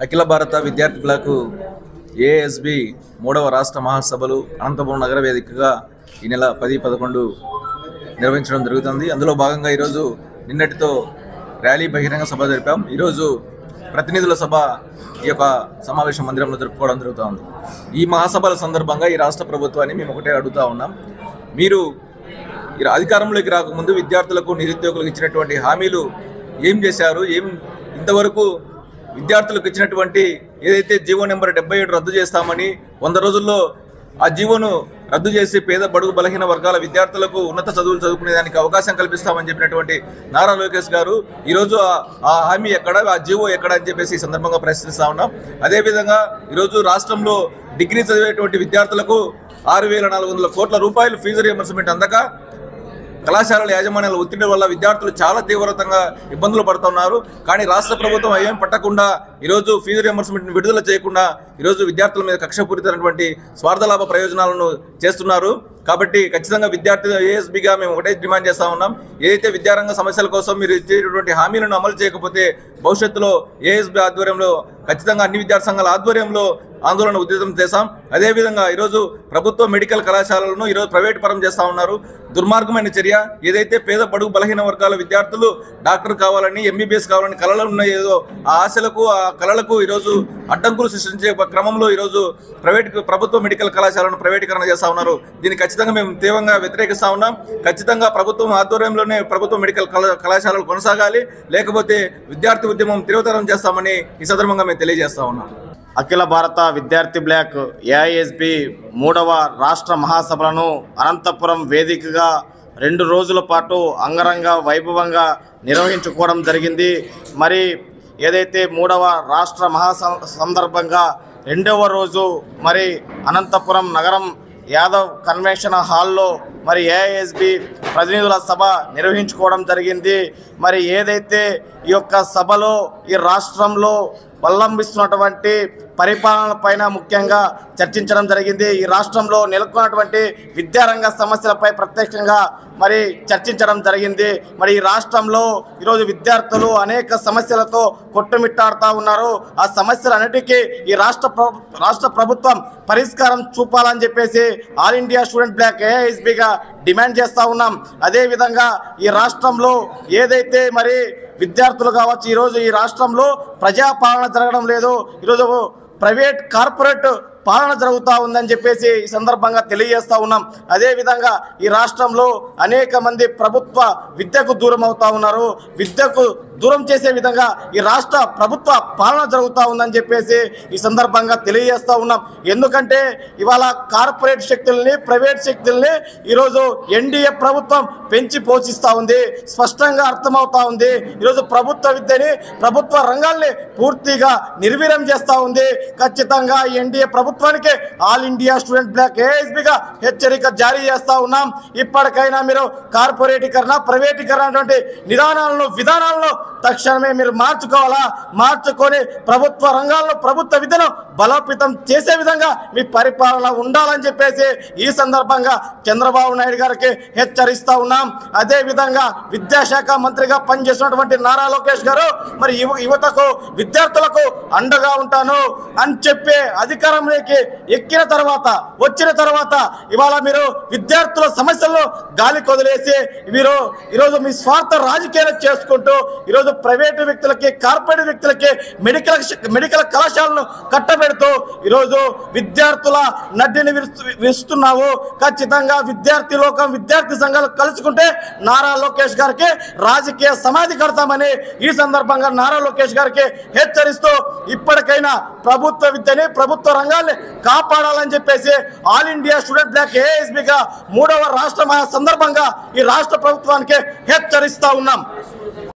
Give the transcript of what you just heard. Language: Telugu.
అఖిల భారత విద్యార్థి బ్లాక్ ఏఎస్బి 3వ రాష్ట్ర మహాసభలు అనంతపురం నగర వేదికగా ఈ నెల 10-11 నిర్వహించడం జరుగుతుంది. అందులో భాగంగా ఈరోజు నిన్నటితో ర్యాలీ బహిరంగ సభ జరిపాం. ఈరోజు ప్రతినిధుల సభ ఈ యొక్క సమావేశ మందిరంలో జరుపుకోవడం జరుగుతుంది. ఈ మహాసభల సందర్భంగా ఈ రాష్ట్ర ప్రభుత్వాన్ని మేము ఒకటే అడుగుతా ఉన్నాం, మీరు అధికారంలోకి రాకముందు విద్యార్థులకు నిరుద్యోగులకు ఇచ్చినటువంటి హామీలు ఏం చేశారు? ఇంతవరకు విద్యార్థులకు ఇచ్చినటువంటి ఏదైతే జీవో నెంబర్ 77 రద్దు చేస్తామని 100 రోజుల్లో ఆ జీవోను రద్దు చేసి పేద బడుగు బలహీన వర్గాల విద్యార్థులకు ఉన్నత చదువులు చదువుకునేదానికి అవకాశం కల్పిస్తామని చెప్పినటువంటి నారా లోకేష్ గారు ఈరోజు ఆ హామీ ఎక్కడ, ఆ జీవో ఎక్కడ అని చెప్పేసి ఈ సందర్భంగా ప్రశ్నిస్తా ఉన్నాం. అదేవిధంగా ఈరోజు రాష్ట్రంలో డిగ్రీ చదివేటువంటి విద్యార్థులకు 6,400 కోట్ల రూపాయలు ఫీజు రియంబర్స్మెంట్ అందక కళాశాలల యాజమాన్యాల ఒత్తిడి వల్ల విద్యార్థులు చాలా తీవ్రంగా ఇబ్బందులు పడుతున్నారు. కానీ రాష్ట్ర ప్రభుత్వం ఏం పట్టకుండా ఈరోజు ఫీజు రియంబర్స్మెంట్ని విడుదల చేయకుండా ఈరోజు విద్యార్థుల మీద కక్షపూరితమైనటువంటి స్వార్థలాభ ప్రయోజనాలను చేస్తున్నారు. కాబట్టి ఖచ్చితంగా విద్యార్థి ఏఎస్బిగా మేము ఒకటే డిమాండ్ చేస్తూ ఉన్నాం, ఏదైతే విద్యారంగ సమస్యల కోసం మీరు ఇచ్చేటటువంటి హామీలను అమలు చేయకపోతే భవిష్యత్తులో ఏఎస్బి ఆధ్వర్యంలో ఖచ్చితంగా అన్ని విద్యార్థి సంఘాల ఆధ్వర్యంలో ఆందోళన ఉధృతం చేశాం. అదేవిధంగా ఈరోజు ప్రభుత్వ మెడికల్ కళాశాలలను ఈరోజు ప్రైవేట్ పరం చేస్తూ ఉన్నారు. దుర్మార్గమైన చర్య. ఏదైతే పేద బడుగు బలహీన వర్గాల విద్యార్థులు డాక్టర్ కావాలని, ఎంబీబీఎస్ కావాలని కళలు ఉన్నాయో ఆ ఆశలకు, ఆ కళలకు ఈరోజు అడ్డంకులు సృష్టించే క్రమంలో ఈరోజు ప్రభుత్వ మెడికల్ కళాశాలను ప్రైవేటీకరణ చేస్తూ ఉన్నారు. దీన్ని ఖచ్చితంగా మేము తీవ్రంగా వ్యతిరేకిస్తూ ఉన్నాం. ఖచ్చితంగా ప్రభుత్వం ఆధ్వర్యంలోనే ప్రభుత్వ మెడికల్ కళాశాలలు కొనసాగాలి, లేకపోతే విద్యార్థి ఉద్యమం తీవ్రతరం చేస్తామని ఈ సందర్భంగా మేము తెలియజేస్తా ఉన్నాం. అఖిల భారత విద్యార్థి బ్లాక్ ఏఐఎస్బి 3వ రాష్ట్ర మహాసభలను అనంతపురం వేదికగా 2 రోజుల పాటు అంగరంగ వైభవంగా నిర్వహించుకోవడం జరిగింది. మరి ఏదైతే 3వ రాష్ట్ర సందర్భంగా 2వ రోజు మరి అనంతపురం నగరం యాదవ్ కన్వెన్షన్ హాల్లో మరి ఏఐఎస్బి ప్రతినిధుల సభ నిర్వహించుకోవడం జరిగింది. మరి ఏదైతే ఈ యొక్క సభలో ఈ రాష్ట్రంలో అవలంబిస్తున్నటువంటి పరిపాలన పైన ముఖ్యంగా చర్చించడం జరిగింది. ఈ రాష్ట్రంలో నెలకొన్నటువంటి విద్యారంగ సమస్యలపై ప్రత్యక్షంగా మరి చర్చించడం జరిగింది. మరి ఈ రాష్ట్రంలో ఈరోజు విద్యార్థులు అనేక సమస్యలతో కొట్టుమిట్టాడుతూ ఉన్నారు. ఆ సమస్యలన్నిటికీ ఈ రాష్ట్ర ప్రభుత్వం పరిష్కారం చూపాలని చెప్పేసి ఆల్ ఇండియా స్టూడెంట్ బ్లాక్ ఏఐఎస్బిగా డిమాండ్ చేస్తూ ఉన్నాం. అదేవిధంగా ఈ రాష్ట్రంలో ఏదైతే మరి విద్యార్థులు కావచ్చు, ఈరోజు ఈ రాష్ట్రంలో ప్రజాపాలన జరగడం లేదు, ఈరోజు ప్రైవేట్ కార్పొరేట్ పాలన జరుగుతూ ఉందని చెప్పేసి ఈ సందర్భంగా తెలియజేస్తూ ఉన్నాం. అదేవిధంగా ఈ రాష్ట్రంలో అనేక మంది ప్రభుత్వ విద్యకు దూరం అవుతూ ఉన్నారు. విద్యకు దూరం చేసే విధంగా ఈ రాష్ట్ర ప్రభుత్వ పాలన జరుగుతూ ఉందని చెప్పేసి ఈ సందర్భంగా తెలియజేస్తూ ఉన్నాం. ఎందుకంటే ఇవాళ కార్పొరేట్ శక్తుల్ని, ప్రైవేట్ శక్తుల్ని ఈరోజు ఎన్డీఏ ప్రభుత్వం పెంచి పోషిస్తూ ఉంది. స్పష్టంగా అర్థమవుతా ఉంది. ఈరోజు ప్రభుత్వ విద్యని, ప్రభుత్వ రంగాల్ని పూర్తిగా నిర్వీర్యం చేస్తూ ఉంది. ఖచ్చితంగా ఎన్డీఏ ప్రభుత్వానికి ఆల్ ఇండియా స్టూడెంట్ బ్లాక్ ఏఎస్బిగా హెచ్చరిక జారీ చేస్తూ ఉన్నాం. ఇప్పటికైనా మీరు కార్పొరేటీకరణ, ప్రైవేటీకరణ అటువంటి విధానాలను తక్షణమే మీరు మార్చుకొని ప్రభుత్వ రంగాల్లో ప్రభుత్వ విధులను బలోపేతం చేసే విధంగా మీ పరిపాలన ఉండాలని చెప్పేసి ఈ సందర్భంగా చంద్రబాబు నాయుడు గారికి హెచ్చరిస్తూ ఉన్నాం. అదేవిధంగా విద్యాశాఖ మంత్రిగా పనిచేస్తున్నటువంటి నారా లోకేష్ గారు మరి యువతకు, విద్యార్థులకు అండగా ఉంటాను అని చెప్పి అధికారంలోకి వచ్చిన తర్వాత ఇవాళ మీరు విద్యార్థుల సమస్యలను గాలి కొదిలేసి మీరు ఈరోజు మీ స్వార్థ రాజకీయాలు చేసుకుంటూ ఈరోజు ప్రైవేటు వ్యక్తులకి, కార్పొరేట్ వ్యక్తులకి మెడికల్ కళాశాలను కట్టబెడుతూ ఈరోజు విద్యార్థుల నడ్డిని విరుస్తున్నావు. ఖచ్చితంగా విద్యార్థి లోకం, విద్యార్థి సంఘాలు కలుసుకుంటే నారా లోకేష్ గారికి రాజకీయ సమాధి కడతామని ఈ సందర్భంగా నారా లోకేష్ గారికి హెచ్చరిస్తూ ఇప్పటికైనా ప్రభుత్వ విద్యని, ప్రభుత్వ రంగాల్ని కాపాడాలని చెప్పేసి ఆల్ ఇండియా స్టూడెంట్ బ్లాక్ ఏఎస్బిగా 3వ రాష్ట్ర సందర్భంగా ఈ రాష్ట్ర ప్రభుత్వానికి హెచ్చరిస్తా ఉన్నాం.